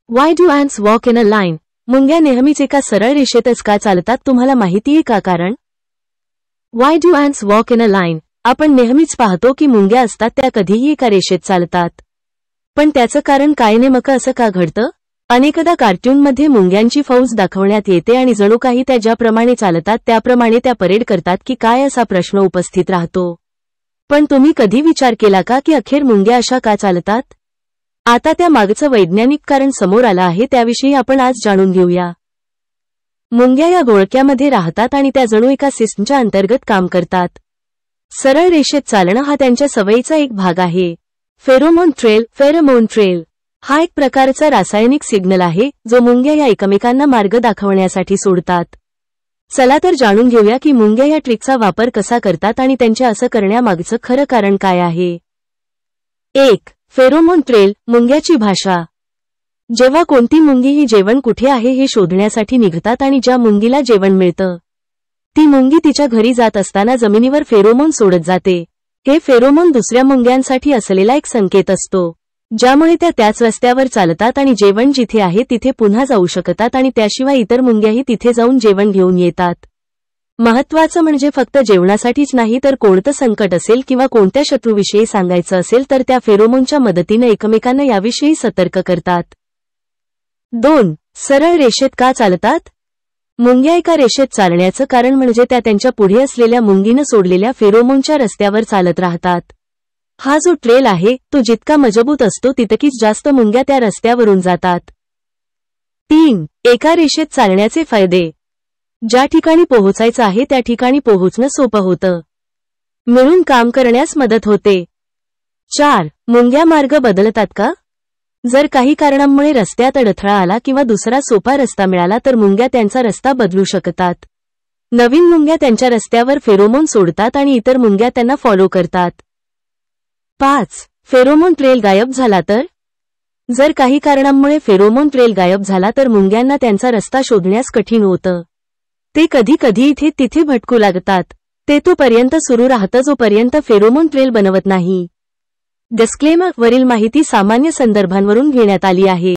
Why do ants walk in a line? मुंग्या नेहमीच एका सरळ रेषेतच का चालतात तुम्हाला माहितीये का कारण? Why do ants walk in a line? आपण नेहमीच पाहतो की मुंग्या असतात त्या कधीही एका रेषेत चालतात. पण त्याचं कारण काय नेमकं असं का घडतं? अनेकदा कार्टूनमध्ये मुंग्यांची फौज दाखवण्यात येते आणि जणू काही त्या ज्याप्रमाणे चालतात त्याप्रमाणे त्या परेड करतात की काय असा प्रश्न उपस्थित राहतो. पण तुम्ही कधी विचार केला का की अखेर मुंग्या अशा का चालतात? आता त्या मागचं वैज्ञानिक कारण समोर आलं आहे त्याविषयी आपण आज जाणून घेऊया. मुंग्या या घोळक्यामध्ये राहतात आणि त्या जणू एका सिस्टमच्या अंतर्गत काम करतात. सरळ रेषेत चालणं हा त्यांच्या सवयीचा एक भाग आहे. फेरोमोन ट्रेल हा एक प्रकारचा रासायनिक सिग्नल आहे जो मुंग्या या एकमेकांना मार्ग दाखवण्यासाठी सोडतात. चला तर जाणून घेऊया की मुंग्या या ट्रिकचा वापर कसा करतात आणि त्यांच्या असं करण्यामागचं खरं कारण काय आहे. 1. फेरोमोन ट्रेल, मुंग्याची भाषा. जेव्हा कोणती मुंगी ही जेवण कुठे आहे हे शोधण्यासाठी निघतात आणि ज्या मुंगीला जेवण मिळतं ती मुंगी तिच्या घरी जात असताना जमिनीवर फेरोमोन सोडत जाते. हे फेरोमोन दुसऱ्या मुंग्यांसाठी असलेला एक संकेत असतो ज्यामुळे त्या त्याच रस्त्यावर चालतात आणि जेवण जिथे आहे तिथे पुन्हा जाऊ शकतात आणि त्याशिवाय इतर मुंग्याही तिथे जाऊन जेवण घेऊन येतात. महत्त्वाचं म्हणजे फक्त जेवणासाठीच नाही तर कोणतं संकट असेल किंवा कोणत्या शत्रूविषयी सांगायचं असेल तर त्या फेरोमोनच्या मदतीने एकमेकांना याविषयी सतर्क करतात. 2. सरळ रेषेत का चालतात? मुंग्या एका रेषेत चालण्याचं कारण म्हणजे त्या त्यांच्या पुढे असलेल्या मुंगीनं सोडलेल्या फेरोमोनच्या रस्त्यावर चालत राहतात. हा जो ट्रेल आहे तो जितका मजबूत असतो तितकीच जास्त मुंग्या त्या रस्त्यावरून जातात. 3. एका रेषेत चालण्याचे फायदे. ज्या ठिकाणी पोहोचायचं आहे त्या ठिकाणी पोहोचणं सोपं होतं. मिळून काम करण्यास मदत होते. 4. मुंग्या मार्ग बदलतात का? जर काही कारणांमुळे रस्त्यात अडथळा आला किंवा दुसरा सोपा रस्ता मिळाला तर मुंग्या त्यांचा रस्ता बदलू शकतात. नवीन मुंग्या त्यांच्या रस्त्यावर फेरोमोन सोडतात आणि इतर मुंग्या त्यांना फॉलो करतात. 5. फेरोमोन ट्रेल गायब झाला तर? जर काही कारणांमुळे फेरोमोन ट्रेल गायब झाला तर मुंग्यांना त्यांचा रस्ता शोधण्यास कठीण होतं. ते कधी इथे तिथे भटकू लागतात. ते तोपर्यंत सुरू राहतं जोपर्यंत फेरोमोन ट्रेल बनवत नाही. डिस्क्लेमर: वरील माहिती सामान्य संदर्भांवरून घेण्यात आली आहे.